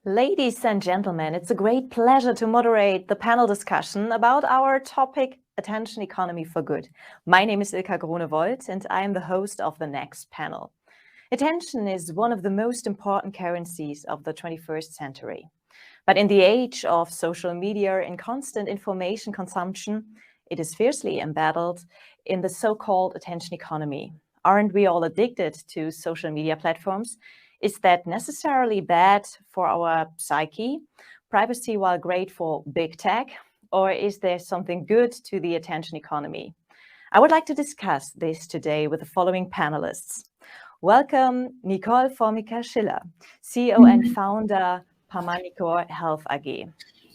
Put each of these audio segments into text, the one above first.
Ladies and gentlemen, it's a great pleasure to moderate the panel discussion about our topic, Attention Economy for Good. My name is Ilka Groenewold and I am the host of the next panel. Attention is one of the most important currencies of the 21st century. But in the age of social media and constant information consumption, it is fiercely embedded in the so-called attention economy. Aren't we all addicted to social media platforms? Is that necessarily bad for our psyche? Privacy while great for big tech? Or is there something good to the attention economy? I would like to discuss this today with the following panelists. Welcome, Nicole Formica-Schiller, CEO and founder, Permanico Health AG.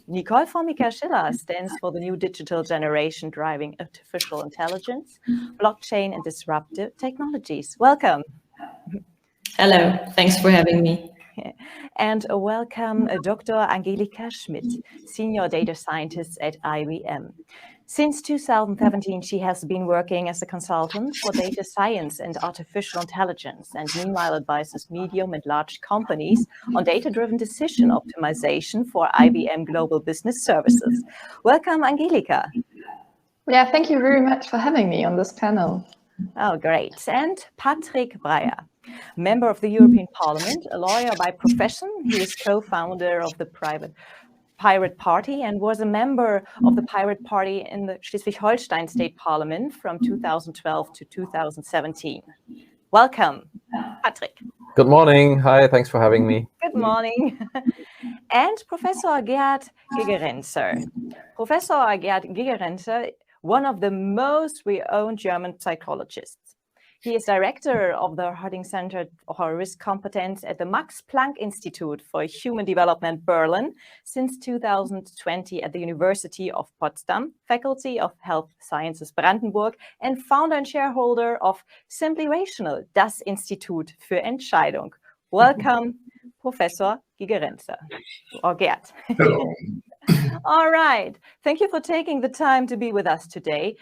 Nicole Formica-Schiller stands for the new digital generation driving artificial intelligence, blockchain and disruptive technologies. Welcome. Hello, thanks for having me. And welcome Dr. Angelika Schmid, Senior Data Scientist at IBM. Since 2017, she has been working as a consultant for data science and artificial intelligence, and meanwhile advises medium and large companies on data-driven decision optimization for IBM Global Business Services. Welcome, Angelika. Yeah, thank you very much for having me on this panel. Oh, great. And Patrick Breyer, member of the European Parliament, a lawyer by profession. He is co-founder of the Pirate Party and was a member of the Pirate Party in the Schleswig-Holstein State Parliament from 2012 to 2017. Welcome, Patrick. Good morning. Hi, thanks for having me. Good morning. And Professor Gerd Gigerenzer. Professor Gerd Gigerenzer, one of the most renowned German psychologists. He is director of the Harding Center for Risk Competence at the Max Planck Institute for Human Development, Berlin, since 2020 at the University of Potsdam, Faculty of Health Sciences, Brandenburg, and founder and shareholder of Simply Rational, das Institut für Entscheidung. Welcome, Professor Gigerenzer, or Gerd. All right. Thank you for taking the time to be with us today.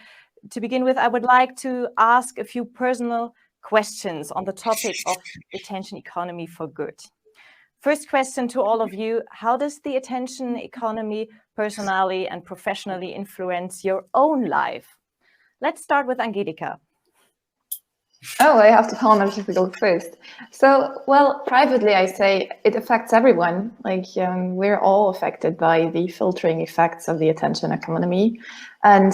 To begin with, I would like to ask a few personal questions on the topic of attention economy for good. First question to all of you, how does the attention economy personally and professionally influence your own life? Let's start with Angelika. Oh, I have to tell Angelika go first. So, well, privately, I say it affects everyone. Like we're all affected by the filtering effects of the attention economy. And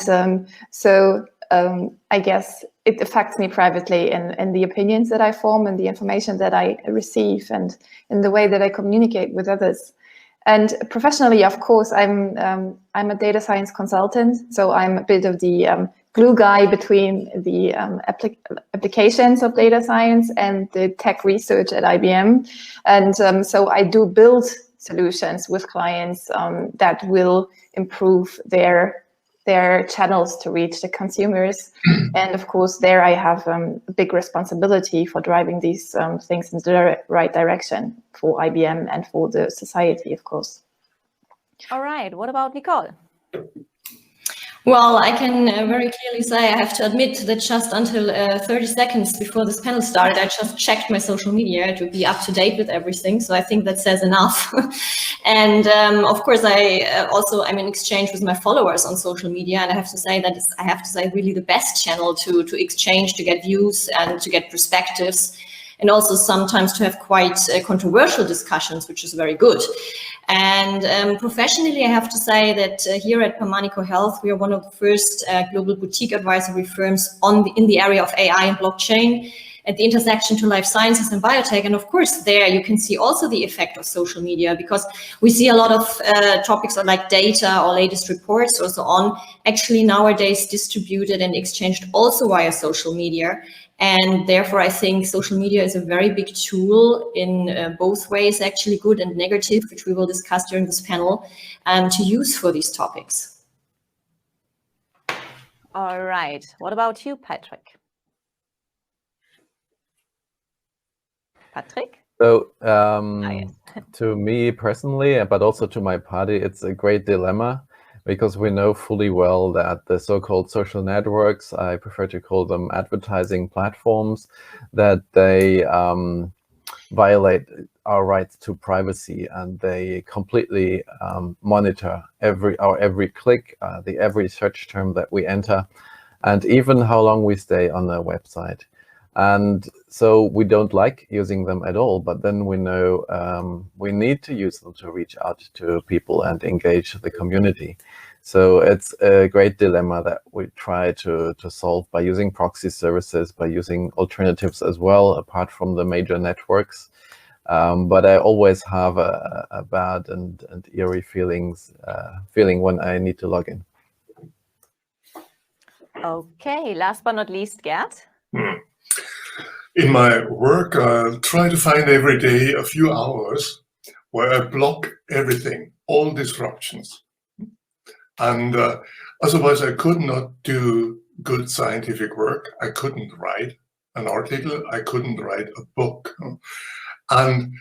I guess it affects me privately in the opinions that I form and the information that I receive and in the way that I communicate with others. And professionally, of course, I'm a data science consultant. So I'm a bit of the glue guy between the applications of data science and the tech research at IBM. And so I do build solutions with clients that will improve their channels to reach the consumers. And of course, there I have a big responsibility for driving these things in the right direction for IBM and for the society, of course. All right. What about Nicole? Well, I can very clearly say I have to admit that just until 30 seconds before this panel started, I just checked my social media to be up to date with everything. So I think that says enough. And of course, I'm in exchange with my followers on social media. And I have to say that it's really the best channel to exchange, to get views and to get perspectives. And also sometimes to have quite controversial discussions, which is very good. And professionally, I have to say that here at Permanico Health, we are one of the first global boutique advisory firms in the area of AI and blockchain at the intersection to life sciences and biotech. And of course, there you can see also the effect of social media, because we see a lot of topics like data or latest reports or so on, actually nowadays distributed and exchanged also via social media. And therefore, I think social media is a very big tool in both ways, actually good and negative, which we will discuss during this panel, to use for these topics. All right. What about you, Patrick? Patrick? So to me personally, but also to my party, it's a great dilemma, because we know fully well that the so-called social networks, I prefer to call them advertising platforms, that they violate our right to privacy, and they completely monitor every click, every search term that we enter, and even how long we stay on their website. And so we don't like using them at all, but then we know we need to use them to reach out to people and engage the community. So it's a great dilemma that we try to solve by using proxy services, by using alternatives as well, apart from the major networks. But I always have a bad and eerie feeling when I need to log in. Okay, last but not least, Gerd. In my work, I try to find every day a few hours where I block everything, all disruptions. And otherwise, I could not do good scientific work. I couldn't write an article. I couldn't write a book. And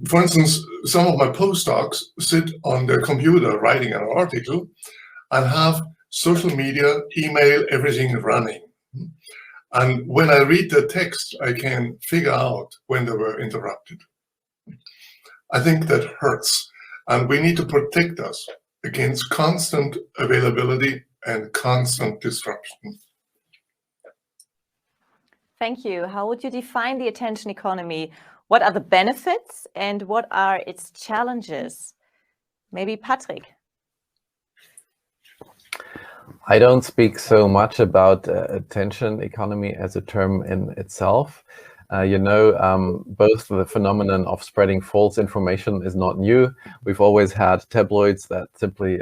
for instance, some of my postdocs sit on their computer writing an article and have social media, email, everything running. And when I read the text, I can figure out when they were interrupted. I think that hurts. And we need to protect us against constant availability and constant disruption. Thank you. How would you define the attention economy? What are the benefits and what are its challenges? Maybe Patrick. I don't speak so much about attention economy as a term in itself. Both the phenomenon of spreading false information is not new. We've always had tabloids that simply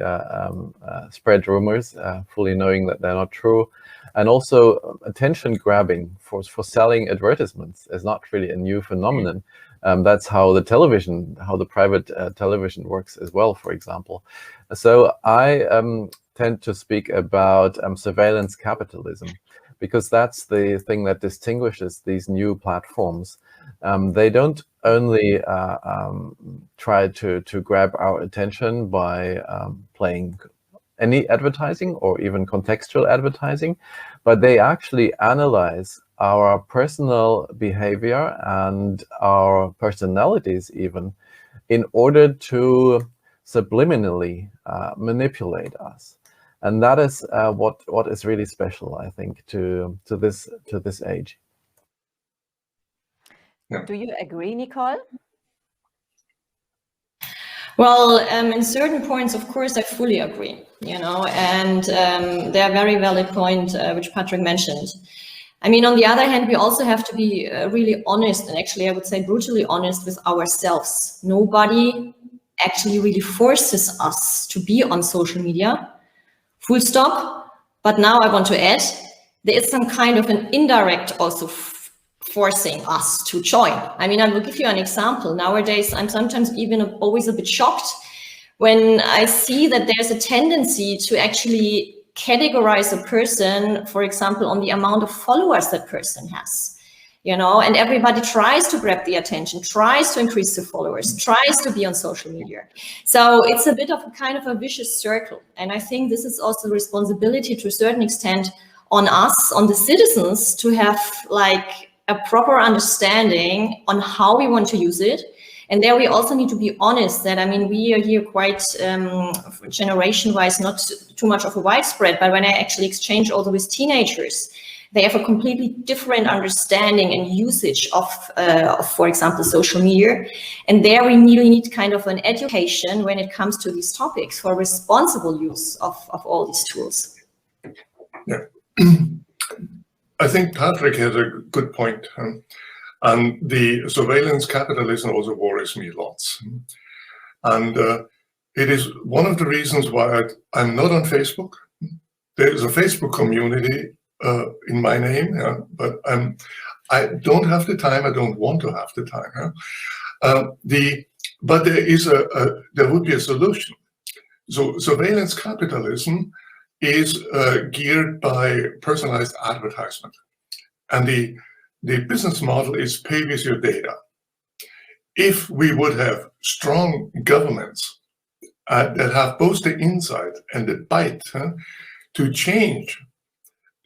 spread rumors, fully knowing that they're not true. And also attention grabbing for selling advertisements is not really a new phenomenon. That's how the private television works as well, for example. So I tend to speak about surveillance capitalism, because that's the thing that distinguishes these new platforms. They don't only try to grab our attention by playing any advertising or even contextual advertising, but they actually analyze our personal behavior and our personalities even in order to subliminally manipulate us. And that is what is really special, I think, to this age. Do you agree, Nicole? Well, in certain points, of course, I fully agree, and there are very valid points which Patrick mentioned. I mean, on the other hand, we also have to be really honest, and actually I would say brutally honest with ourselves. Nobody actually really forces us to be on social media. Full stop. But now I want to add, there is some kind of an indirect also forcing us to join. I mean, I will give you an example. Nowadays, I'm sometimes even always a bit shocked when I see that there's a tendency to actually categorize a person, for example, on the amount of followers that person has. And everybody tries to grab the attention, tries to increase the followers, tries to be on social media. So it's a bit of a kind of a vicious circle. And I think this is also the responsibility to a certain extent on us, on the citizens, to have like a proper understanding on how we want to use it. And there we also need to be honest that, I mean, we are here quite generation-wise, not too much of a widespread, but when I actually exchange also with teenagers, they have a completely different understanding and usage of, for example, social media. And there we really need kind of an education when it comes to these topics for responsible use of all these tools. Yeah, I think Patrick has a good point. And the surveillance capitalism also worries me lots. And it is one of the reasons why I'm not on Facebook. There is a Facebook community in my name, but I don't have the time. I don't want to have the time. But there would be a solution. So surveillance capitalism is geared by personalized advertisement, and the business model is pay with your data. If we would have strong governments that have both the insight and the bite to change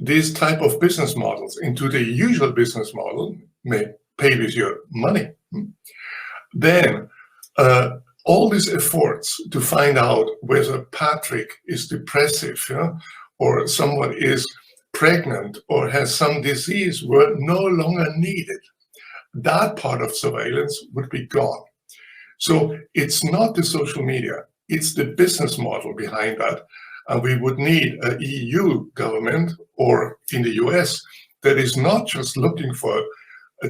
these type of business models into the usual business model, pay with your money, then all these efforts to find out whether Patrick is depressive, or someone is pregnant or has some disease were no longer needed. That part of surveillance would be gone. So it's not the social media, it's the business model behind that. And we would need an EU government, or in the US, that is not just looking for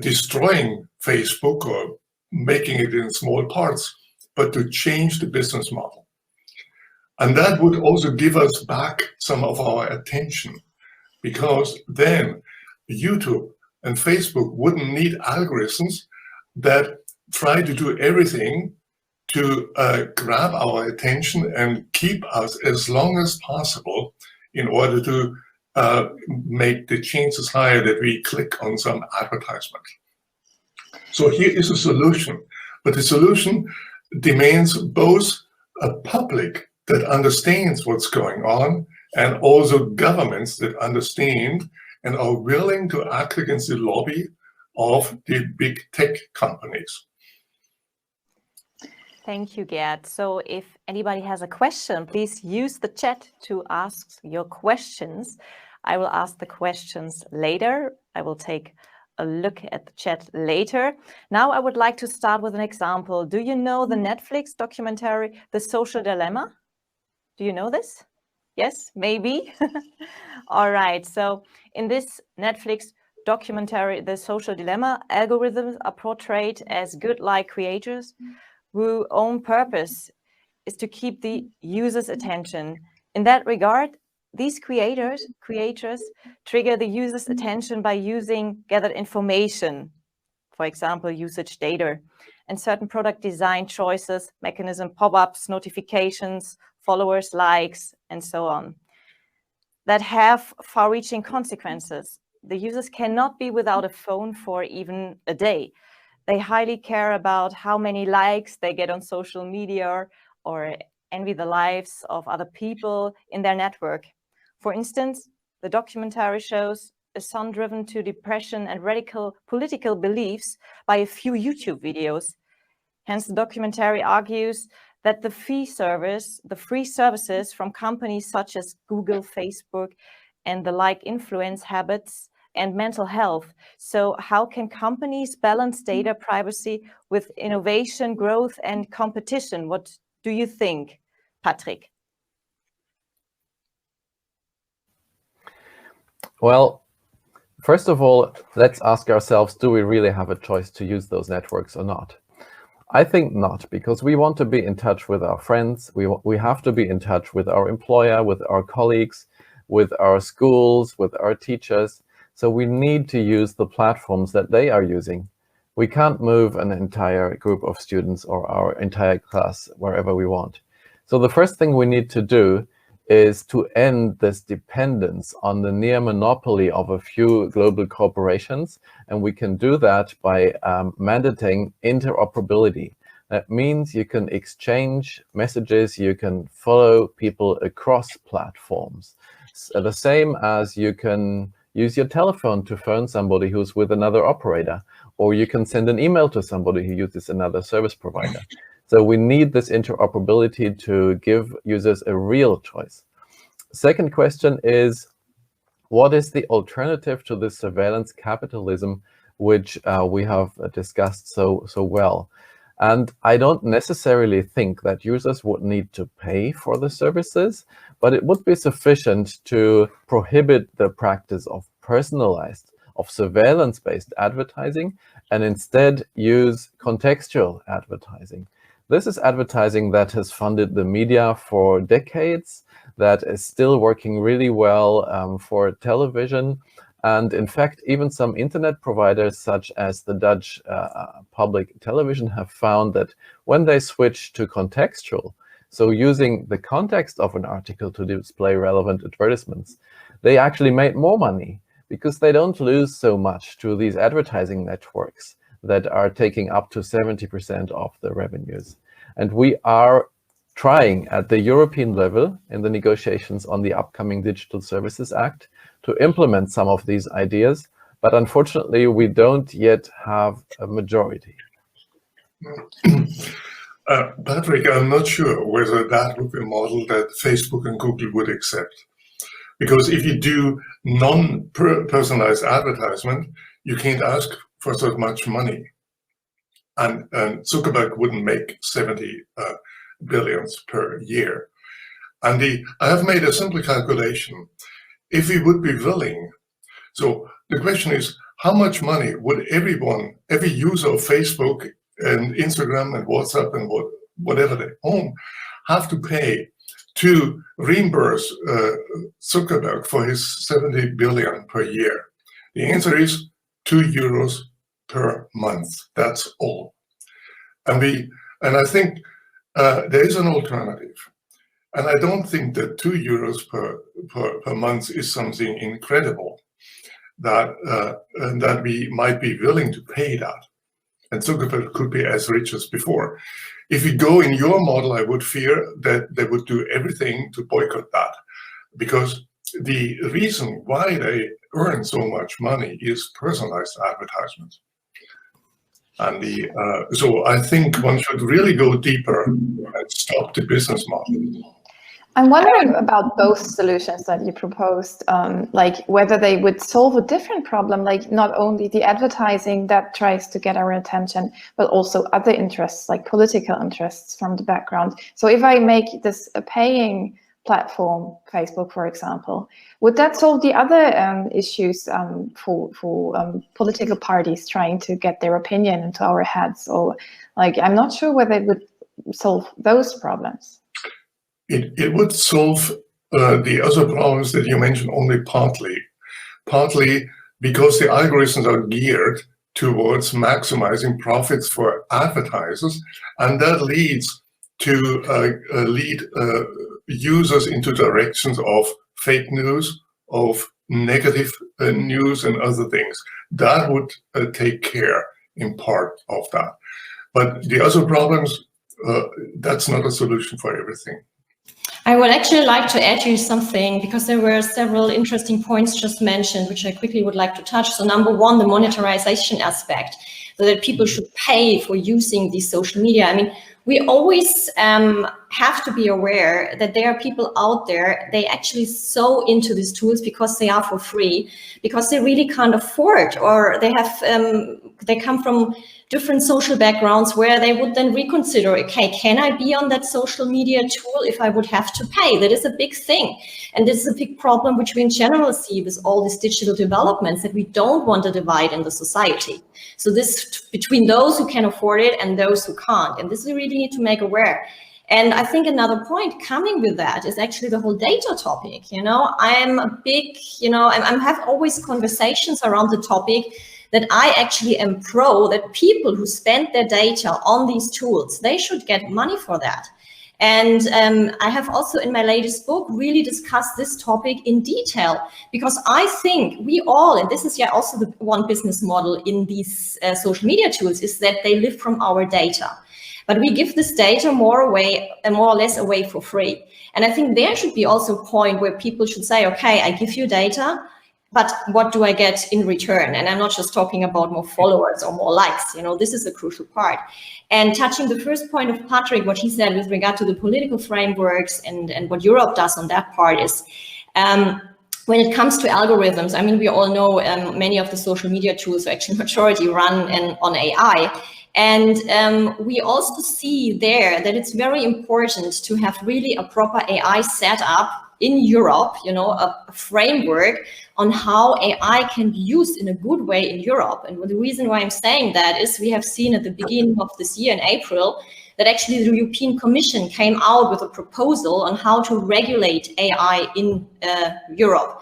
destroying Facebook or making it in small parts, but to change the business model. And that would also give us back some of our attention, because then YouTube and Facebook wouldn't need algorithms that try to do everything to grab our attention and keep us as long as possible in order to make the chances higher that we click on some advertisement. So here is a solution, but the solution demands both a public that understands what's going on and also governments that understand and are willing to act against the lobby of the big tech companies. Thank you, Gerd. So if anybody has a question, please use the chat to ask your questions. I will ask the questions later. I will take a look at the chat later. Now I would like to start with an example. Do you know the Netflix documentary, The Social Dilemma? Do you know this? Yes, maybe. All right. So in this Netflix documentary, The Social Dilemma, algorithms are portrayed as good-like creators whose own purpose is to keep the user's attention. In that regard, these creators trigger the user's attention by using gathered information, for example, usage data, and certain product design choices, mechanism pop-ups, notifications, followers, likes, and so on, that have far-reaching consequences. The users cannot be without a phone for even a day. They highly care about how many likes they get on social media or envy the lives of other people in their network. For instance, the documentary shows a son driven to depression and radical political beliefs by a few YouTube videos. Hence, the documentary argues that the free services from companies such as Google, Facebook, and the like influence habits and mental health. So how can companies balance data privacy with innovation, growth, and competition? What do you think, Patrick? Well, first of all, let's ask ourselves, do we really have a choice to use those networks or not? I think not, because we want to be in touch with our friends. We have to be in touch with our employer, with our colleagues, with our schools, with our teachers. So we need to use the platforms that they are using. We can't move an entire group of students or our entire class wherever we want. So the first thing we need to do is to end this dependence on the near monopoly of a few global corporations. And we can do that by mandating interoperability. That means you can exchange messages, you can follow people across platforms. So the same as you can use your telephone to phone somebody who's with another operator, or you can send an email to somebody who uses another service provider. So we need this interoperability to give users a real choice. Second question is, what is the alternative to this surveillance capitalism, which we have discussed so well? And I don't necessarily think that users would need to pay for the services, but it would be sufficient to prohibit the practice of personalized, of surveillance-based advertising, and instead use contextual advertising. This is advertising that has funded the media for decades, that is still working really well for television. And in fact, even some internet providers, such as the Dutch public television, have found that when they switch to contextual, so using the context of an article to display relevant advertisements, they actually made more money because they don't lose so much to these advertising networks that are taking up to 70% of the revenues. And we are trying at the European level in the negotiations on the upcoming Digital Services Act to implement some of these ideas, but unfortunately we don't yet have a majority. Patrick, I'm not sure whether that would be a model that Facebook and Google would accept. Because if you do non-personalized advertisement, you can't ask for so much money. And Zuckerberg wouldn't make 70 billions per year. And I have made a simple calculation. If we would be willing, so the question is, how much money would every user of Facebook and Instagram and WhatsApp and whatever they own have to pay to reimburse Zuckerberg for his 70 billion per year? The answer is €2 per month. That's all. And I think there is an alternative. And I don't think that €2 per month is something incredible that we might be willing to pay that. And Zuckerberg could be as rich as before. If we go in your model, I would fear that they would do everything to boycott that, because the reason why they earn so much money is personalized advertisement. And so I think one should really go deeper and stop the business model. I'm wondering about both solutions that you proposed, like whether they would solve a different problem, like not only the advertising that tries to get our attention, but also other interests, like political interests from the background. So if I make this a paying platform, Facebook, for example, would that solve the other issues for political parties trying to get their opinion into our heads? Or like, I'm not sure whether it would solve those problems. It would solve the other problems that you mentioned only partly because the algorithms are geared towards maximizing profits for advertisers, and that leads to lead users into directions of fake news, of negative news and other things. That would take care in part of that. But the other problems, that's not a solution for everything. I would actually like to add you something, because there were several interesting points just mentioned, which I quickly would like to touch. So number one, the monetization aspect, so that people should pay for using these social media. I mean, we always have to be aware that there are people out there, they actually so into these tools because they are for free, because they really can't afford, or they have they come from different social backgrounds where they would then reconsider, okay, can I be on that social media tool if I would have to pay? That is a big thing. And this is a big problem which we in general see with all these digital developments, that we don't want to divide in the society. So this between those who can afford it and those who can't. And this we really need to make aware. And I think another point coming with that is actually the whole data topic. You know, I'm a big, you know, I have always conversations around the topic that I actually am pro that people who spend their data on these tools, they should get money for that. And I have also in my latest book really discussed this topic in detail, because I think we all, and this is also the one business model in these social media tools, is that they live from our data. But we give this data more or less away for free. And I think there should be also a point where people should say, okay, I give you data, but what do I get in return? And I'm not just talking about more followers or more likes, you know, this is a crucial part. And touching the first point of Patrick, what he said with regard to the political frameworks and what Europe does on that part is, when it comes to algorithms, I mean, we all know many of the social media tools, actually majority run on AI. And we also see there that it's very important to have really a proper AI setup in Europe, you know, a framework on how AI can be used in a good way in Europe. And the reason why I'm saying that is we have seen at the beginning of this year in April that actually the European Commission came out with a proposal on how to regulate AI in Europe.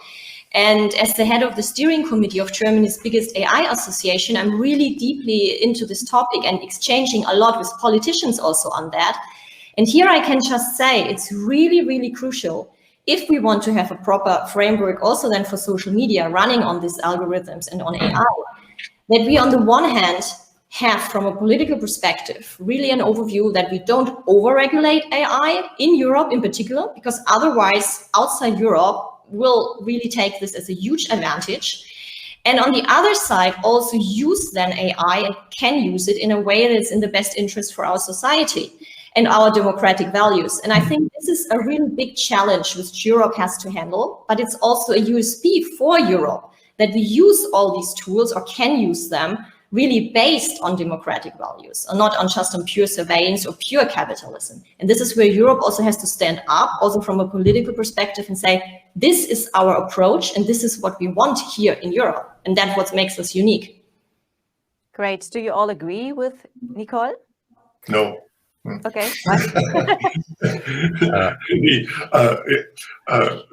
And as the head of the steering committee of Germany's biggest AI association, I'm really deeply into this topic and exchanging a lot with politicians also on that. And here I can just say it's really, really crucial, if we want to have a proper framework also then for social media running on these algorithms and on AI, that we on the one hand have from a political perspective really an overview that we don't over-regulate AI in Europe in particular, because otherwise outside Europe will really take this as a huge advantage. And on the other side, also use then AI and can use it in a way that's in the best interest for our society and our democratic values. And I think this is a really big challenge which Europe has to handle, but it's also a USP for Europe that we use all these tools or can use them really based on democratic values and not on just on pure surveillance or pure capitalism. And this is where Europe also has to stand up, also from a political perspective, and say, this is our approach and this is what we want here in Europe. And that's what makes us unique. Great. Do you all agree with Nicole? No. Okay.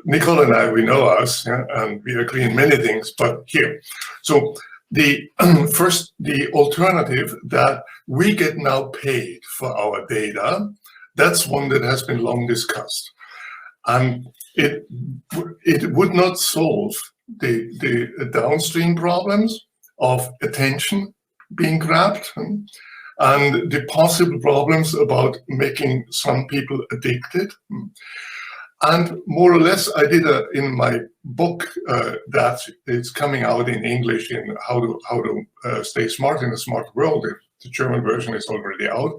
Nicole and I, we know us, yeah, and we agree in many things, but here. So the first, the alternative that we get now paid for our data, that's one that has been long discussed. And it would not solve the downstream problems of attention being grabbed and the possible problems about making some people addicted. And more or less, I did in my book that is coming out in English in how to stay smart in a smart world. The German version is already out.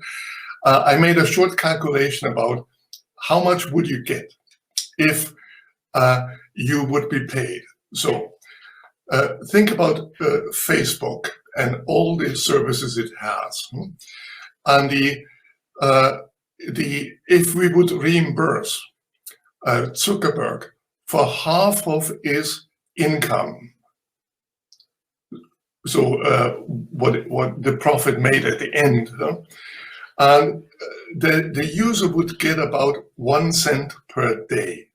I made a short calculation about how much would you get if you would be paid. So think about Facebook and all the services it has, and if we would reimburse Zuckerberg for half of his income, so what the profit made at the end, and the user would get about 1 cent per day.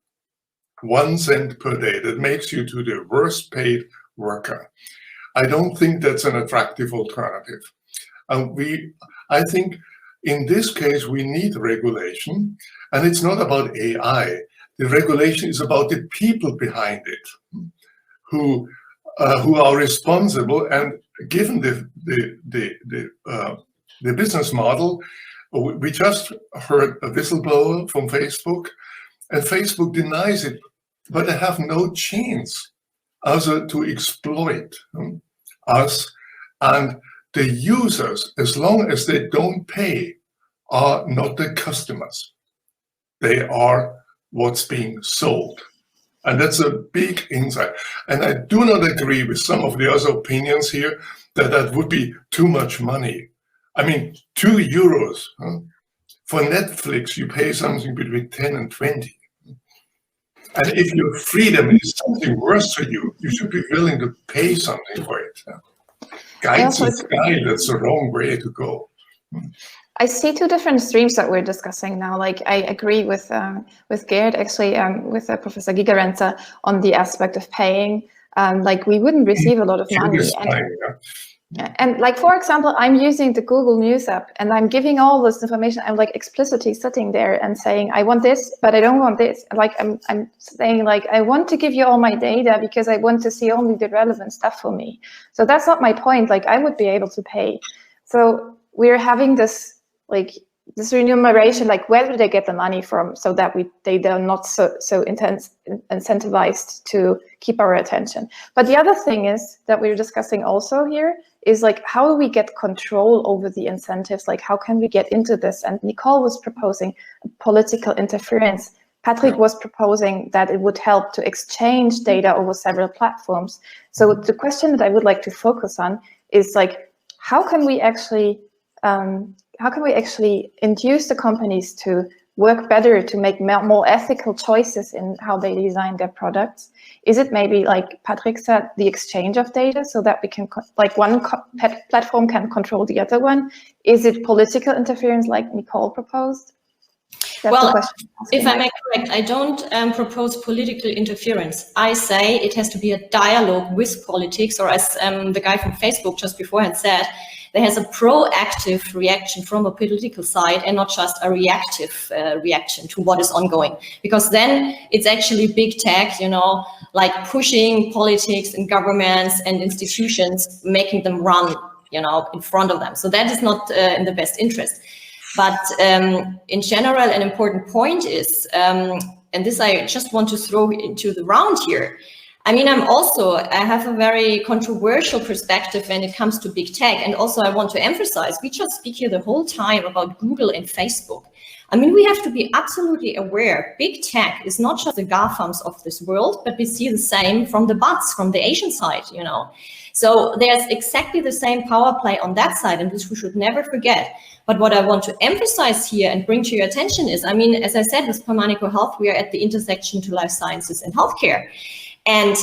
1 cent per day. That makes you to the worst paid worker. I don't think that's an attractive alternative. I think in this case we need regulation, and it's not about AI. The regulation is about the people behind it, who are responsible. And given the business model, we just heard a whistleblower from Facebook, and Facebook denies it, but they have no chance also to exploit us, and the users, as long as they don't pay, are not the customers. They are what's being sold. And that's a big insight. And I do not agree with some of the other opinions here that would be too much money. I mean, €2. For Netflix, you pay something between 10 and 20. And if your freedom is something worse for you, you should be willing to pay something for it. Guides and sky, that's the wrong way to go. I see two different streams that we're discussing now. Like, I agree with Gerd, actually, with Professor Gigerenzer on the aspect of paying. Like, we wouldn't receive a lot of money. And like, for example, I'm using the Google News app and I'm giving all this information. I'm like explicitly sitting there and saying, I want this, but I don't want this. Like, I'm saying, like, I want to give you all my data because I want to see only the relevant stuff for me. So that's not my point. Like, I would be able to pay. So we're having this, like, this remuneration, like, where do they get the money from, so that they are not so incentivized to keep our attention. But the other thing is that we're discussing also here is, like, how do we get control over the incentives? Like, how can we get into this? And Nicole was proposing political interference. Patrick was proposing that it would help to exchange data over several platforms. So the question that I would like to focus on is, like, how can we actually induce the companies to work better, to make more ethical choices in how they design their products? Is it maybe, like Patrick said, the exchange of data, so that we can, like, one platform can control the other one? Is it political interference, like Nicole proposed? That's well, if I may correct, I don't propose political interference. I say it has to be a dialogue with politics, or as the guy from Facebook just beforehand said, there has a proactive reaction from a political side and not just a reactive reaction to what is ongoing. Because then it's actually big tech, you know, like pushing politics and governments and institutions, making them run, you know, in front of them. So that is not in the best interest. But in general, an important point is, and this I just want to throw into the round here, I mean, I have a very controversial perspective when it comes to big tech. And also I want to emphasize, we just speak here the whole time about Google and Facebook. I mean, we have to be absolutely aware, big tech is not just the GAFAMs of this world, but we see the same from the BUTs, from the Asian side, you know. So there's exactly the same power play on that side, and this we should never forget. But what I want to emphasize here and bring to your attention is, I mean, as I said, with Permanico Health, we are at the intersection to life sciences and healthcare. And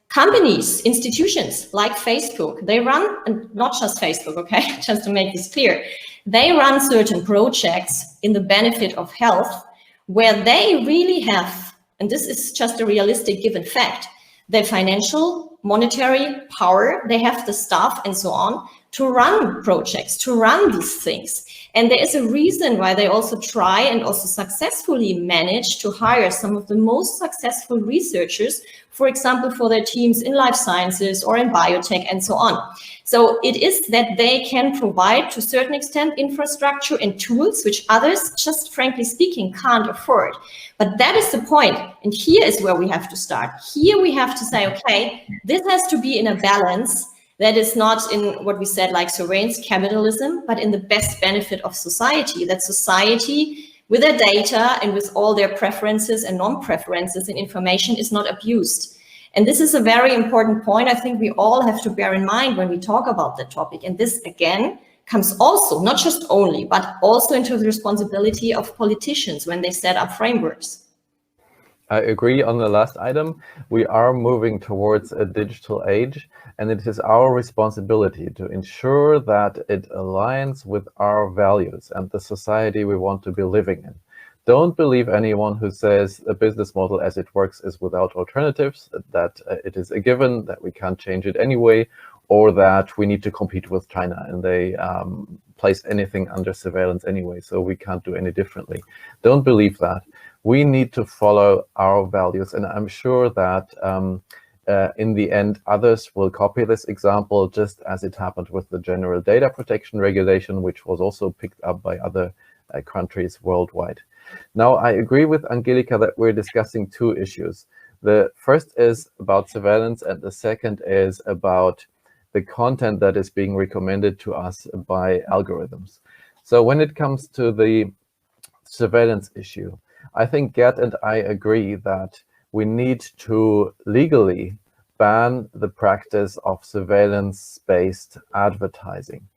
companies, institutions like Facebook, they run, and not just Facebook, okay, just to make this clear, they run certain projects in the benefit of health where they really have, and this is just a realistic given fact, the financial, monetary power, they have the staff and so on to run projects, to run these things. And there is a reason why they also try and also successfully manage to hire some of the most successful researchers, for example, for their teams in life sciences or in biotech and so on. So it is that they can provide to a certain extent infrastructure and tools which others, just frankly speaking, can't afford. But that is the point. And here is where we have to start. Here we have to say, okay, this has to be in a balance that is not in what we said, like surveillance capitalism, but in the best benefit of society, that society with their data and with all their preferences and non-preferences in information is not abused. And this is a very important point I think we all have to bear in mind when we talk about the topic. And this, again, comes also, not just only, but also into the responsibility of politicians when they set up frameworks. I agree on the last item. We are moving towards a digital age, and it is our responsibility to ensure that it aligns with our values and the society we want to be living in. Don't believe anyone who says a business model as it works is without alternatives, that it is a given, that we can't change it anyway, or that we need to compete with China and they place anything under surveillance anyway, so we can't do any differently. Don't believe that. We need to follow our values, and I'm sure that in the end, others will copy this example, just as it happened with the General Data Protection Regulation, which was also picked up by other countries worldwide. Now, I agree with Angelika that we're discussing two issues. The first is about surveillance, and the second is about the content that is being recommended to us by algorithms. So when it comes to the surveillance issue, I think Gerd and I agree that we need to legally ban the practice of surveillance-based advertising.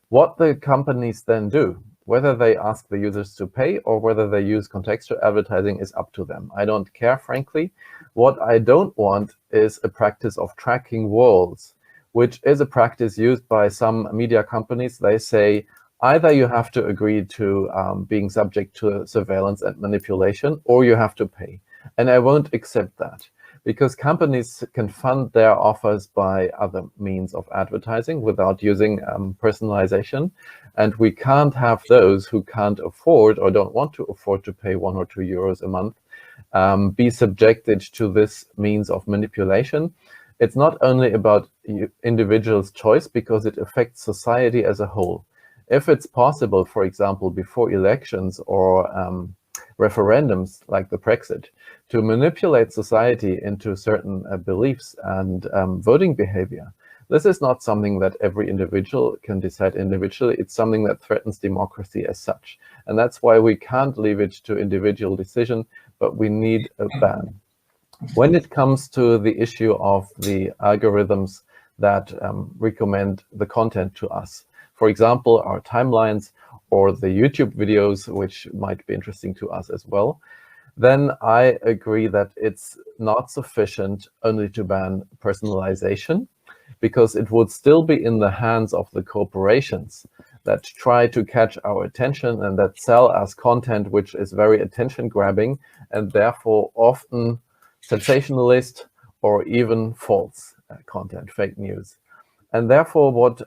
What the companies then do, whether they ask the users to pay or whether they use contextual advertising, is up to them. I don't care, frankly. What I don't want is a practice of tracking walls, which is a practice used by some media companies. They say, either you have to agree to being subject to surveillance and manipulation, or you have to pay. And I won't accept that, because companies can fund their offers by other means of advertising without using personalization. And we can't have those who can't afford or don't want to afford to pay 1 or 2 euros a month be subjected to this means of manipulation. It's not only about individuals' choice, because it affects society as a whole. If it's possible, for example, before elections or referendums like the Brexit, to manipulate society into certain beliefs and voting behavior, this is not something that every individual can decide individually. It's something that threatens democracy as such. And that's why we can't leave it to individual decision, but we need a ban. When it comes to the issue of the algorithms that recommend the content to us, for example, our timelines or the YouTube videos, which might be interesting to us as well, then I agree that it's not sufficient only to ban personalization, because it would still be in the hands of the corporations that try to catch our attention and that sell us content which is very attention-grabbing and therefore often sensationalist or even false content, fake news. And therefore, what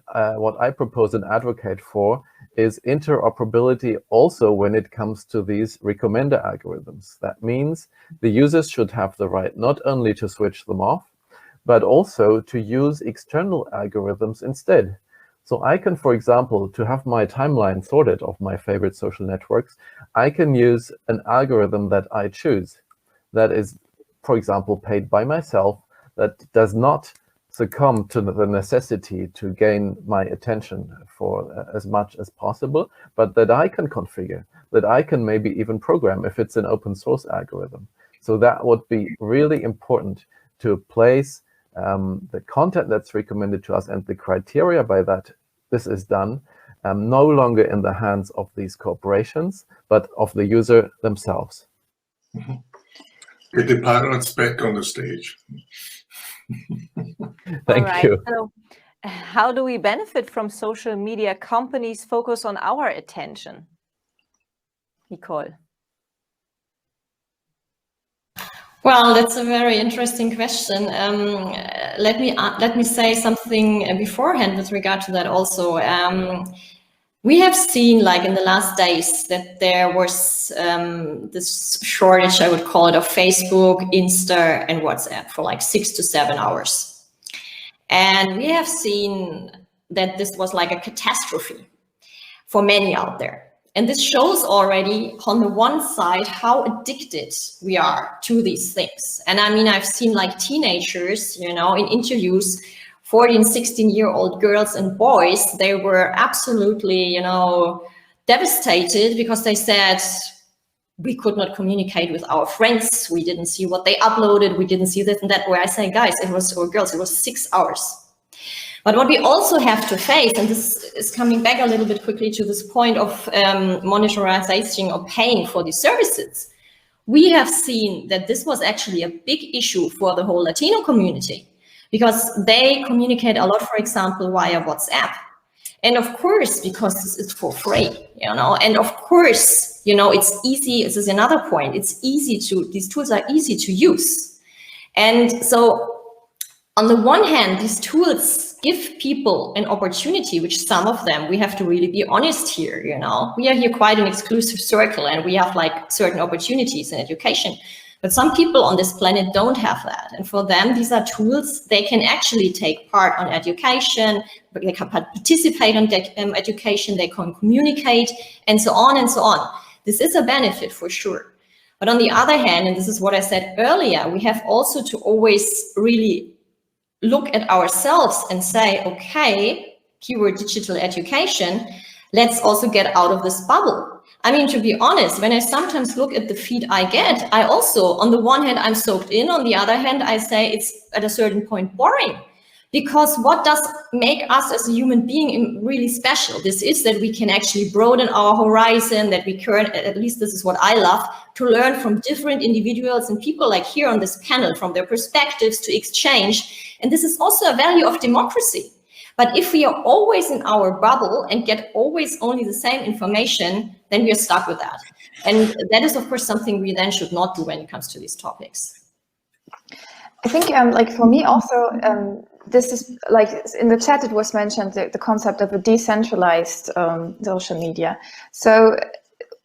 I propose and advocate for is interoperability also when it comes to these recommender algorithms. That means the users should have the right not only to switch them off, but also to use external algorithms instead. So I can, for example, to have my timeline sorted of my favorite social networks, I can use an algorithm that I choose that is, for example, paid by myself, that does not succumb to the necessity to gain my attention for as much as possible, but that I can configure, that I can maybe even program if it's an open source algorithm. So that would be really important, to place the content that's recommended to us and the criteria by that this is done, no longer in the hands of these corporations, but of the user themselves. Get the pirates back on the stage. Thank you. So how do we benefit from social media companies' focus on our attention? Nicole. Well, that's a very interesting question. Let me say something beforehand with regard to that also. We have seen, like in the last days, that there was this shortage, I would call it, of Facebook, Insta, and WhatsApp for like 6 to 7 hours. And we have seen that this was like a catastrophe for many out there. And this shows already on the one side how addicted we are to these things. And I mean, I've seen like teenagers, you know, in interviews, 14 and 16-year-old girls and boys, they were absolutely, you know, devastated because they said, we could not communicate with our friends. We didn't see what they uploaded. We didn't see this and that. Where I say, guys, or girls, it was 6 hours. But what we also have to face, and this is coming back a little bit quickly to this point of monetization or paying for these services, we have seen that this was actually a big issue for the whole Latino community, because they communicate a lot, for example, via WhatsApp. And of course, because it's for free, you know, and of course, you know, it's easy. This is another point. It's easy these tools are easy to use. And so on the one hand, these tools give people an opportunity, which some of them, we have to really be honest here, you know, we are here quite an exclusive circle and we have like certain opportunities in education, but some people on this planet don't have that. And for them, these are tools, they can actually take part on education, they can participate on education, they can communicate, and so on and so on. This is a benefit for sure. But on the other hand, and this is what I said earlier, we have also to always really look at ourselves and say, okay, keyword digital education, let's also get out of this bubble. I mean, to be honest, when I sometimes look at the feed I get, I also, on the one hand, I'm soaked in. On the other hand, I say it's at a certain point boring. Because what does make us as a human being really special? This is that we can actually broaden our horizon, that we can, at least this is what I love, to learn from different individuals and people like here on this panel, from their perspectives to exchange. And this is also a value of democracy. But if we are always in our bubble and get always only the same information, then we are stuck with that. And that is, of course, something we then should not do when it comes to these topics. I think, like for me also, this is like in the chat, it was mentioned the concept of a decentralized social media. So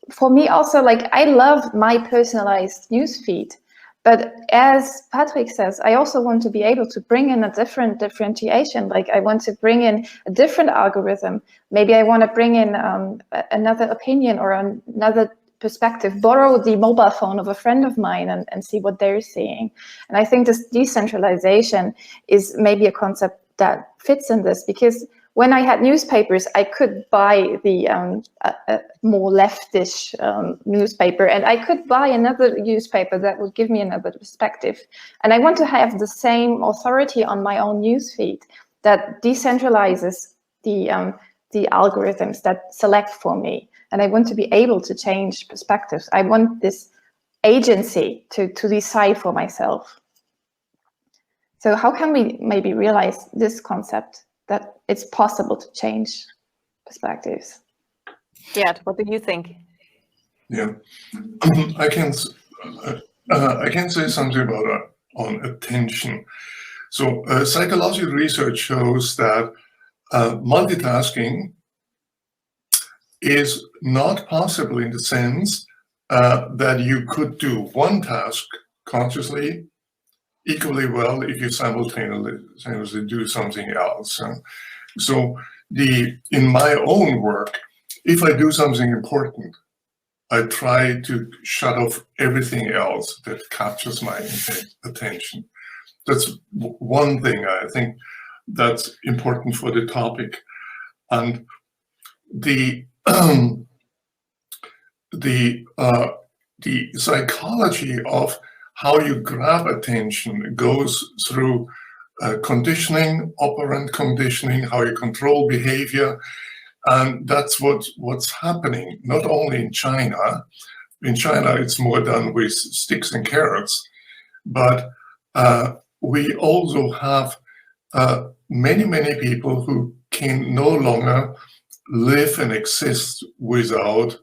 for me also, like I love my personalized newsfeed. But as Patrick says, I also want to be able to bring in a different differentiation. Like I want to bring in a different algorithm. Maybe I want to bring in another opinion or another perspective, borrow the mobile phone of a friend of mine and see what they're seeing. And I think this decentralization is maybe a concept that fits in this, because when I had newspapers, I could buy the more leftish newspaper, and I could buy another newspaper that would give me another perspective. And I want to have the same authority on my own newsfeed that decentralizes the algorithms that select for me. And I want to be able to change perspectives. I want this agency to decide for myself. So how can we maybe realize this concept, that it's possible to change perspectives? Gerd, what do you think? Yeah, I can say something about on attention. So psychological research shows that multitasking is not possible in the sense that you could do one task consciously equally well if you simultaneously do something else. So in my own work, if I do something important, I try to shut off everything else that captures my attention. That's one thing I think that's important for the topic. And the psychology of how you grab attention goes through conditioning, operant conditioning, how you control behavior. And that's what's happening, not only in China. In China, it's more done with sticks and carrots, but we also have many people who can no longer live and exist without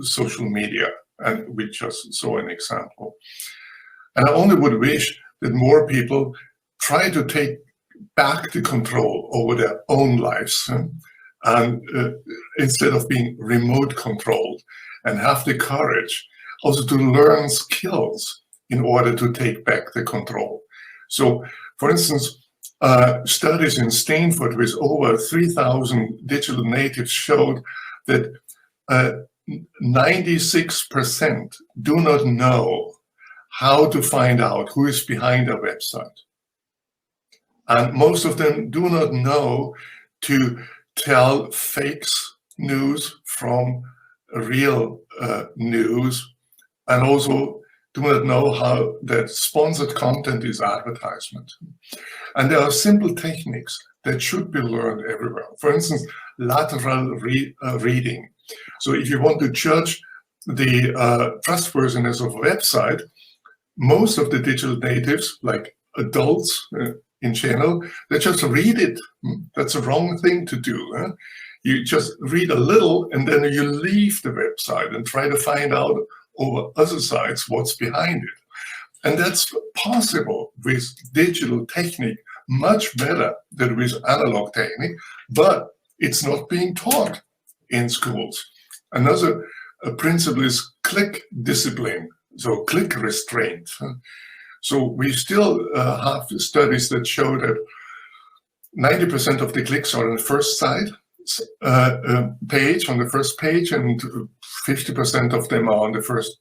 social media. And we just saw an example. And I only would wish that more people try to take back the control over their own lives, and instead of being remote controlled, and have the courage also to learn skills in order to take back the control. So, for instance, studies in Stanford with over 3,000 digital natives showed that 96% do not know how to find out who is behind a website. And most of them do not know to tell fake news from real news, and also do not know how that sponsored content is advertisement. And there are simple techniques that should be learned everywhere. For instance, lateral reading. So if you want to judge the trustworthiness of a website, most of the digital natives, like adults in general, they just read it. That's a wrong thing to do. You just read a little and then you leave the website and try to find out over other sites what's behind it. And that's possible with digital technique, much better than with analog technique, but it's not being taught in schools. Another principle is click discipline, so click restraint. So we still have studies that show that 90% of the clicks are on the first side page, on the first page, and 50% of them are on the first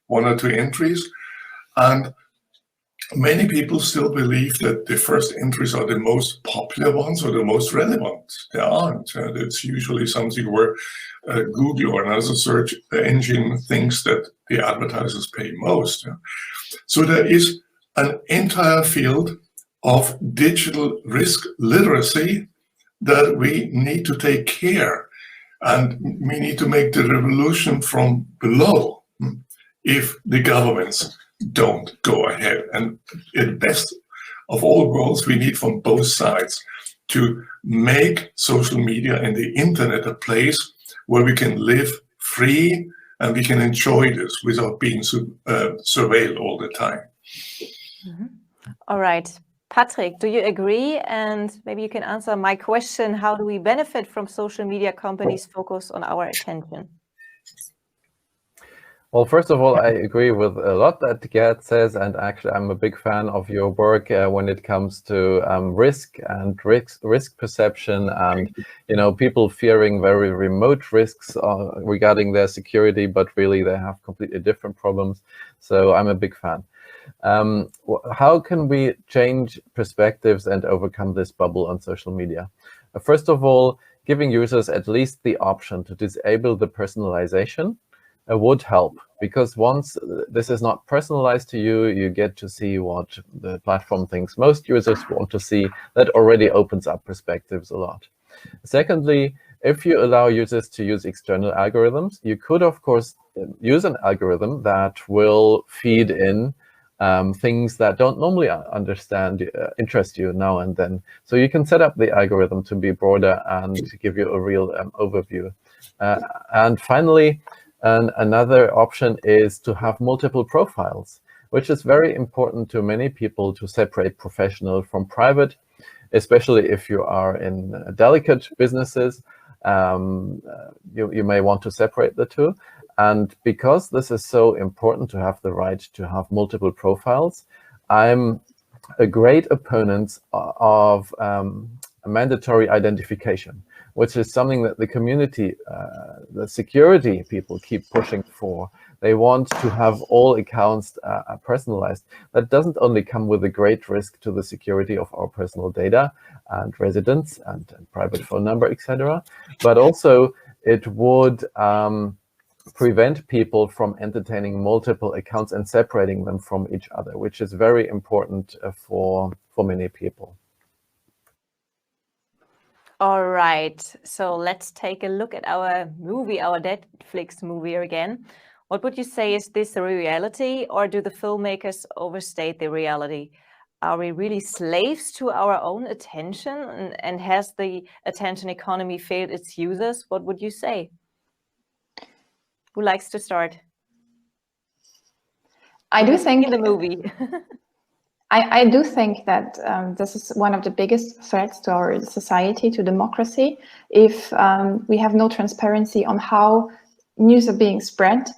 one or two entries. And many people still believe that the first entries are the most popular ones or the most relevant. They aren't. It's usually something where Google or another search engine thinks that the advertisers pay most. So there is an entire field of digital risk literacy that we need to take care, and we need to make the revolution from below if the governments don't go ahead. And at best of all worlds, we need from both sides to make social media and the internet a place where we can live free and we can enjoy this without being surveilled all the time. Mm-hmm. All right. Patrick, do you agree? And maybe you can answer my question, how do we benefit from social media companies' focus on our attention? Well, first of all, I agree with a lot that Gerd says, and actually I'm a big fan of your work when it comes to risk and risk perception, and people fearing very remote risks regarding their security, but really they have completely different problems. So I'm a big fan. How can we change perspectives and overcome this bubble on social media? First of all, giving users at least the option to disable the personalization would help, because once this is not personalized to you, you get to see what the platform thinks most users want to see. That already opens up perspectives a lot. Secondly, if you allow users to use external algorithms, you could, of course, use an algorithm that will feed in things that don't normally interest you now and then. So you can set up the algorithm to be broader and to give you a real overview. And finally, another option is to have multiple profiles, which is very important to many people, to separate professional from private, especially if you are in delicate businesses. You may want to separate the two. And because this is so important to have the right to have multiple profiles, I'm a great opponent of a mandatory identification, which is something that the community, the security people keep pushing for, They want to have all accounts personalized. That doesn't only come with a great risk to the security of our personal data and residence and private phone number, etc., but also it would prevent people from entertaining multiple accounts and separating them from each other, which is very important for many people. All right, so let's take a look at our movie, our Netflix movie again. What would you say, is this a reality, or do the filmmakers overstate the reality? Are we really slaves to our own attention, and has the attention economy failed its users? What would you say? Who likes to start? I do think in the movie. I do think that this is one of the biggest threats to our society, to democracy, if we have no transparency on how news are being spread.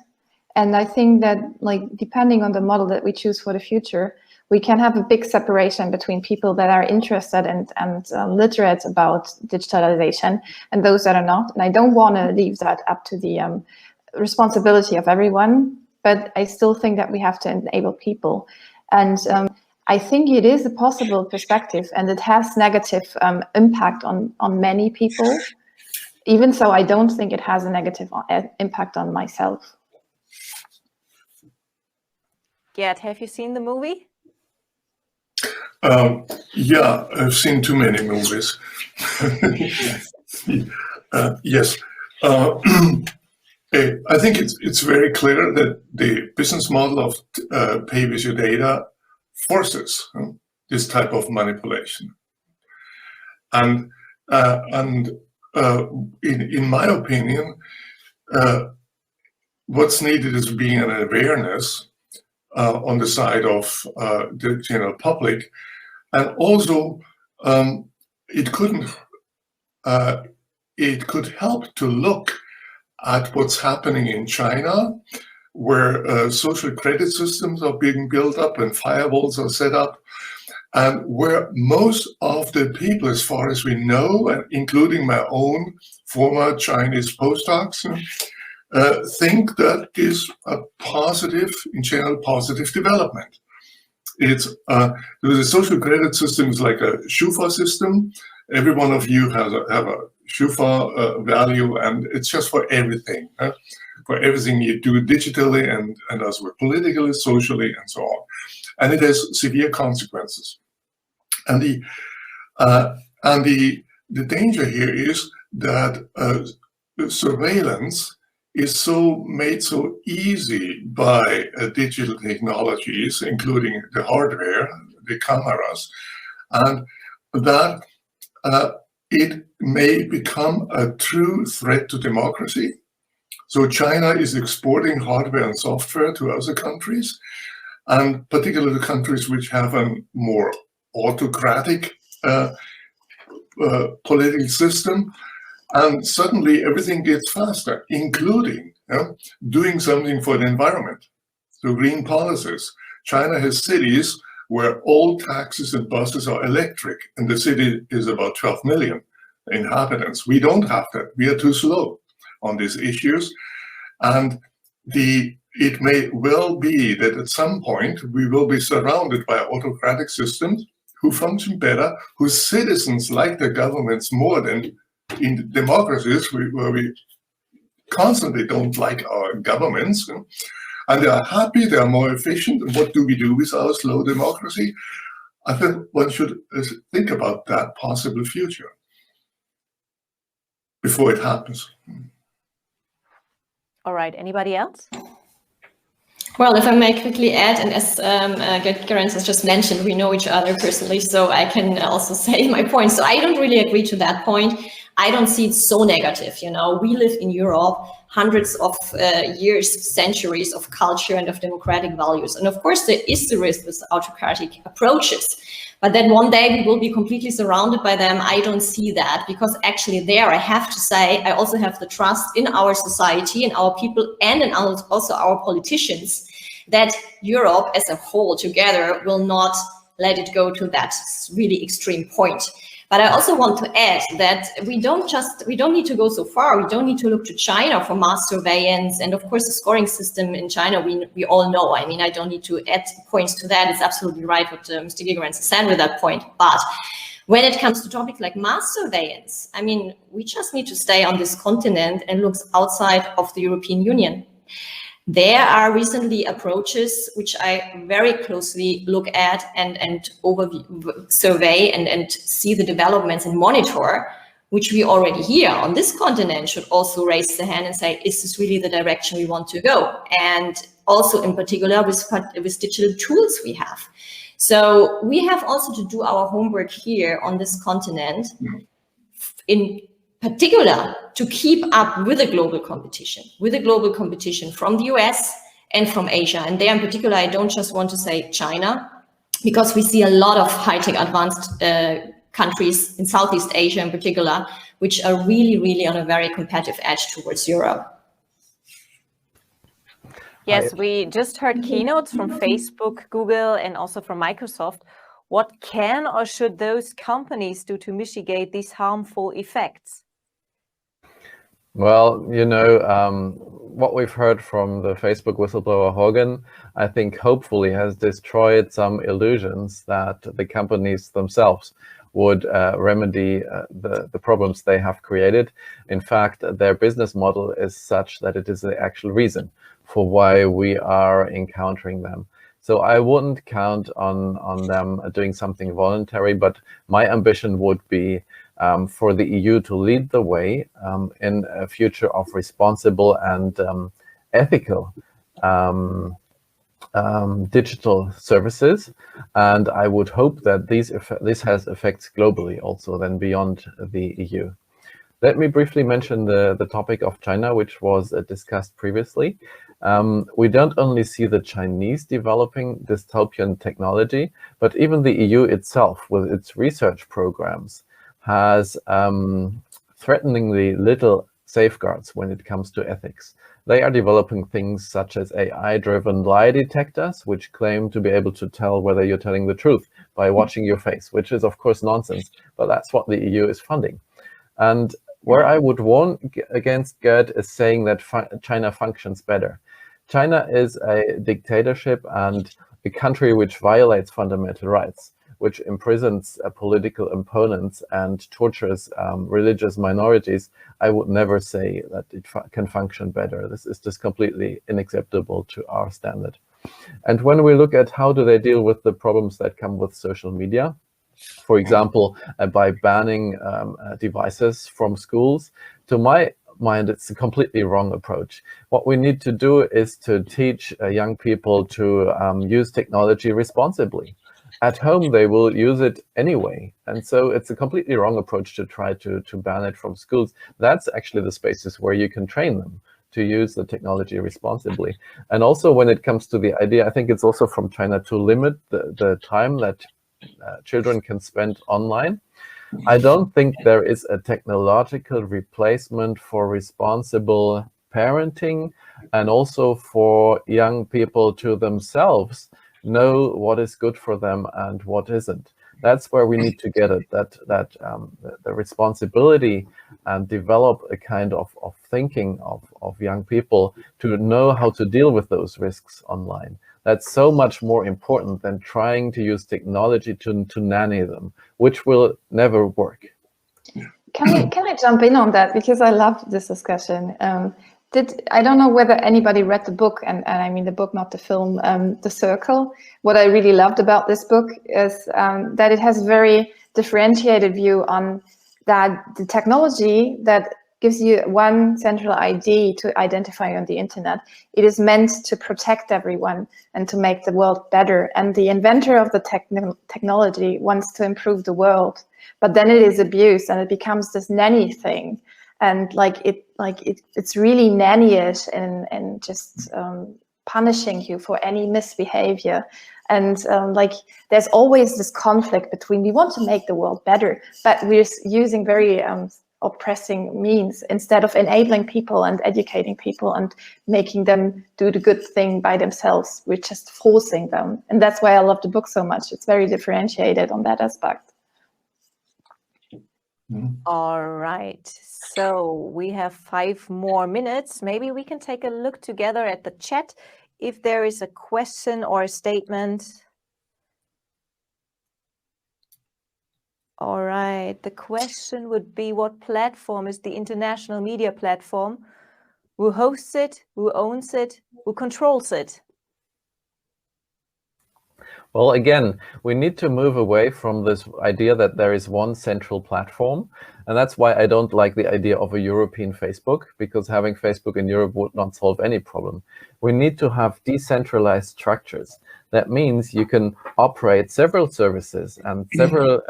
And I think that, like, depending on the model that we choose for the future, we can have a big separation between people that are interested and literate about digitalization and those that are not. And I don't want to leave that up to the responsibility of everyone, but I still think that we have to enable people. And I think it is a possible perspective, and it has negative impact on many people. Even so, I don't think it has a negative impact on myself. Gerd, have you seen the movie? Yeah, I've seen too many movies. Yes. I think it's very clear that the business model of pay with your data forces this type of manipulation. And in my opinion, what's needed is being an awareness on the side of the general public, and also it could help to look at what's happening in China, where social credit systems are being built up and firewalls are set up, and where most of the people, as far as we know, including my own former Chinese postdocs, think that is a positive, in general, positive development. It's the social credit system is like a Schufa system. Every one of you have a Schufa value, and it's just for everything. For everything you do digitally and as well politically, socially, and so on. And it has severe consequences. And the danger here is that surveillance is made so easy by digital technologies, including the hardware, the cameras, and that it may become a true threat to democracy. So China is exporting hardware and software to other countries, and particularly the countries which have a more autocratic political system. And suddenly everything gets faster, including doing something for the environment. So green policies. China has cities where all taxis and buses are electric, and the city is about 12 million inhabitants. We don't have that. We are too slow on these issues. And it may well be that at some point we will be surrounded by autocratic systems who function better, whose citizens like their governments more than in democracies where we constantly don't like our governments, and they are happy, they are more efficient. And what do we do with our slow democracy? I think one should think about that possible future before it happens. All right, anybody else? Well, if I may quickly add, and as Gerd Gigerenzer has just mentioned, we know each other personally, so I can also say my point. So I don't really agree to that point. I don't see it so negative. You know, we live in Europe, hundreds of years, centuries of culture and of democratic values. And of course, there is the risk with autocratic approaches. But then one day we will be completely surrounded by them. I don't see that, because actually there, I have to say, I also have the trust in our society, in our people, and in also our politicians, that Europe as a whole together will not let it go to that really extreme point. But I also want to add that we don't need to go so far. We don't need to look to China for mass surveillance. And of course, the scoring system in China, we all know. I mean, I don't need to add points to that. It's absolutely right what Mr. Gigerenzer said with that point. But when it comes to topics like mass surveillance, I mean, we just need to stay on this continent and look outside of the European Union. There are recently approaches which I very closely look at and survey and see the developments and monitor, which we already here on this continent should also raise the hand and say, is this really the direction we want to go? And also in particular with digital tools we have. So we have also to do our homework here on this continent, in particular to keep up with the global competition from the US and from Asia. And there in particular, I don't just want to say China, because we see a lot of high-tech advanced countries in Southeast Asia in particular, which are really, really on a very competitive edge towards Europe. Yes, we just heard keynotes from Facebook, Google, and also from Microsoft. What can or should those companies do to mitigate these harmful effects? Well, you know, what we've heard from the Facebook whistleblower Hogan, I think hopefully has destroyed some illusions that the companies themselves would remedy the problems they have created. In fact, their business model is such that it is the actual reason for why we are encountering them. So I wouldn't count on them doing something voluntary, but my ambition would be for the EU to lead the way in a future of responsible and ethical digital services. And I would hope that this has effects globally also, then beyond the EU. Let me briefly mention the topic of China, which was discussed previously. We don't only see the Chinese developing dystopian technology, but even the EU itself, with its research programs, has threateningly little safeguards when it comes to ethics. They are developing things such as AI-driven lie detectors, which claim to be able to tell whether you're telling the truth by watching your face, which is of course nonsense, but that's what the EU is funding. And where I would warn against Gerd is saying that China functions better. China is a dictatorship and a country which violates fundamental rights, which imprisons political opponents and tortures religious minorities. I would never say that it can function better. This is just completely unacceptable to our standard. And when we look at how do they deal with the problems that come with social media, for example, by banning devices from schools, to my mind, it's a completely wrong approach. What we need to do is to teach young people to use technology responsibly. At home, they will use it anyway. And so it's a completely wrong approach to try to ban it from schools. That's actually the spaces where you can train them to use the technology responsibly. And also when it comes to the idea, I think it's also from China to limit the time that children can spend online. I don't think there is a technological replacement for responsible parenting and also for young people to themselves know what is good for them and what isn't. That's where we need to get it, that the responsibility and develop a kind of thinking of young people to know how to deal with those risks online. That's so much more important than trying to use technology to nanny them, which will never work. Can I jump in on that? Because I loved this discussion. I don't know whether anybody read the book, and I mean the book, not the film, The Circle. What I really loved about this book is that it has a very differentiated view on that the technology that gives you one central ID to identify on the internet. It is meant to protect everyone and to make the world better. And the inventor of the technology wants to improve the world, but then it is abused and it becomes this nanny thing. And it's really nannyish and just punishing you for any misbehavior. And there's always this conflict between we want to make the world better, but we're using very oppressing means instead of enabling people and educating people and making them do the good thing by themselves. We're just forcing them. And that's why I love the book so much. It's very differentiated on that aspect. All right. So we have 5 more minutes. Maybe we can take a look together at the chat if there is a question or a statement. All right. The question would be, what platform is the international media platform? Who hosts it? Who owns it? Who controls it? Well, again, we need to move away from this idea that there is one central platform. And that's why I don't like the idea of a European Facebook, because having Facebook in Europe would not solve any problem. We need to have decentralized structures. That means you can operate several services and several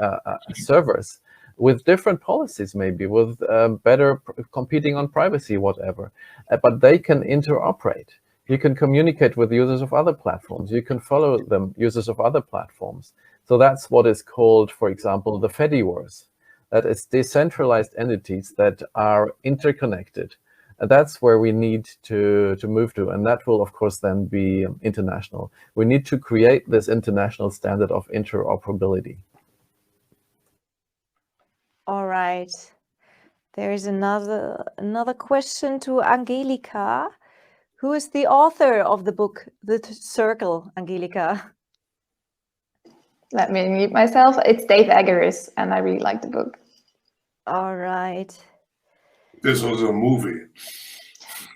servers with different policies, maybe with better competing on privacy, whatever, but they can interoperate. You can communicate with users of other platforms. You can follow them, users of other platforms. So that's what is called, for example, the Fediverse. That is decentralized entities that are interconnected. And that's where we need to move to. And that will, of course, then be international. We need to create this international standard of interoperability. All right. There is another question to Angelika. Who is the author of the book, The Circle, Angelika? Let me mute myself. It's Dave Eggers, and I really like the book. All right. This was a movie.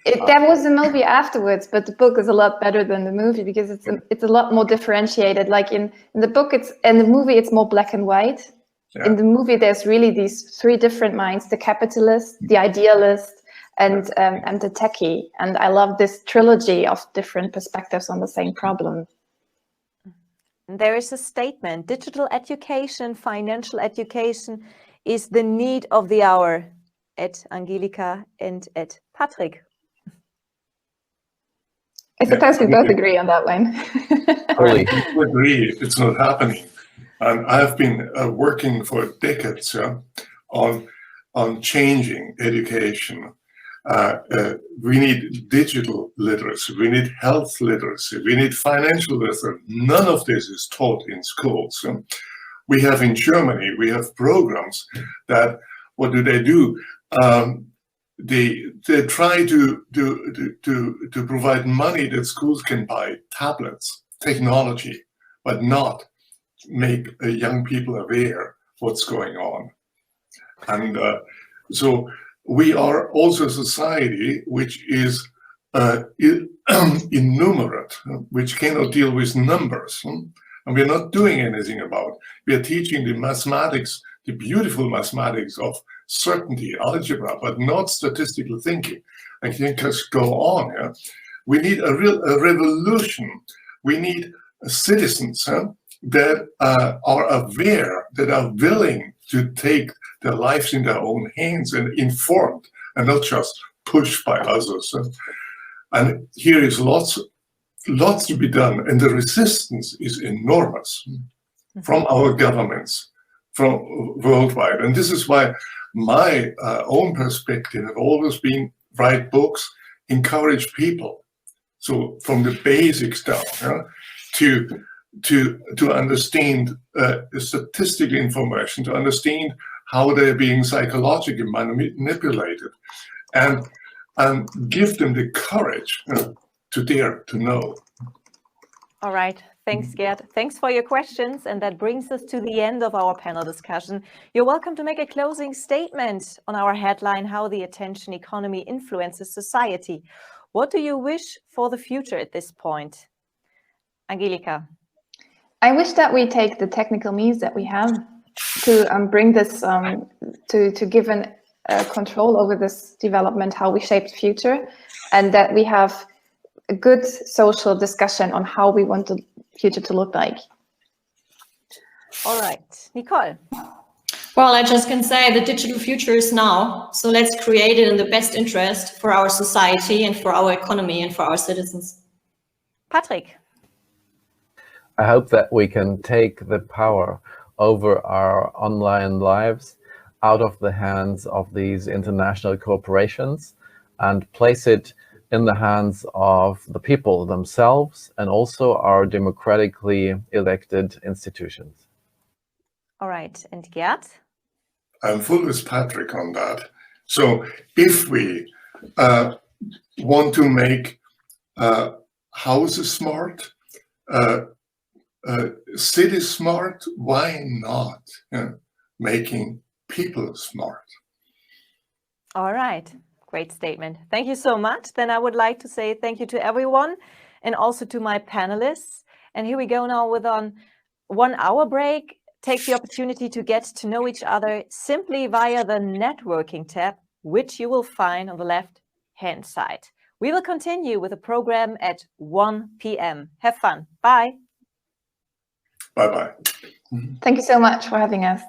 There was a movie afterwards, but the book is a lot better than the movie because it's a lot more differentiated. Like in the book, in the movie, it's more black and white. Yeah. In the movie, there's really these 3 different minds: the capitalist, the idealist, and the techie. And I love this trilogy of different perspectives on the same problem. There is a statement: digital education, financial education is the need of the hour, at Angelika and at Patrick. I suppose we both agree on that one. I agree. It's not happening. And I've been working for decades on changing education. We need digital literacy, we need health literacy, we need financial literacy. None of this is taught in schools. We have in Germany, we have programs that, what do? They try to provide money that schools can buy tablets, technology, but not make young people aware what's going on. And so we are also a society which is innumerate, which cannot deal with numbers. And we're not doing anything about it. We are teaching the mathematics, the beautiful mathematics of certainty, algebra, but not statistical thinking. I can just go on. Yeah? We need a revolution. We need citizens that are aware, that are willing to take their lives in their own hands and informed, and not just pushed by others. And here is lots to be done, and the resistance is enormous from our governments, from worldwide. And this is why my own perspective have always been write books, encourage people. So from the basics down, to understand statistical information, to understand how they're being psychologically manipulated, and give them the courage to dare to know. All right. Thanks, Gerd. Thanks for your questions. And that brings us to the end of our panel discussion. You're welcome to make a closing statement on our headline, How the Attention Economy Influences Society. What do you wish for the future at this point? Angelika. I wish that we take the technical means that we have to bring this, to give an control over this development, how we shape the future, and that we have a good social discussion on how we want the future to look like. All right, Nicole. Well, I just can say the digital future is now. So let's create it in the best interest for our society and for our economy and for our citizens. Patrick. I hope that we can take the power over our online lives out of the hands of these international corporations and place it in the hands of the people themselves and also our democratically elected institutions. All right, and Gerd? I'm full with Patrick on that. So if we want to make houses smart, cities smart, why not making people smart? All right. Great statement. Thank you so much. Then I would like to say thank you to everyone and also to my panelists. And here we go now with a 1 hour break. Take the opportunity to get to know each other simply via the networking tab, which you will find on the left-hand side. We will continue with the program at 1 p.m. Have fun. Bye. Bye-bye. Thank you so much for having us.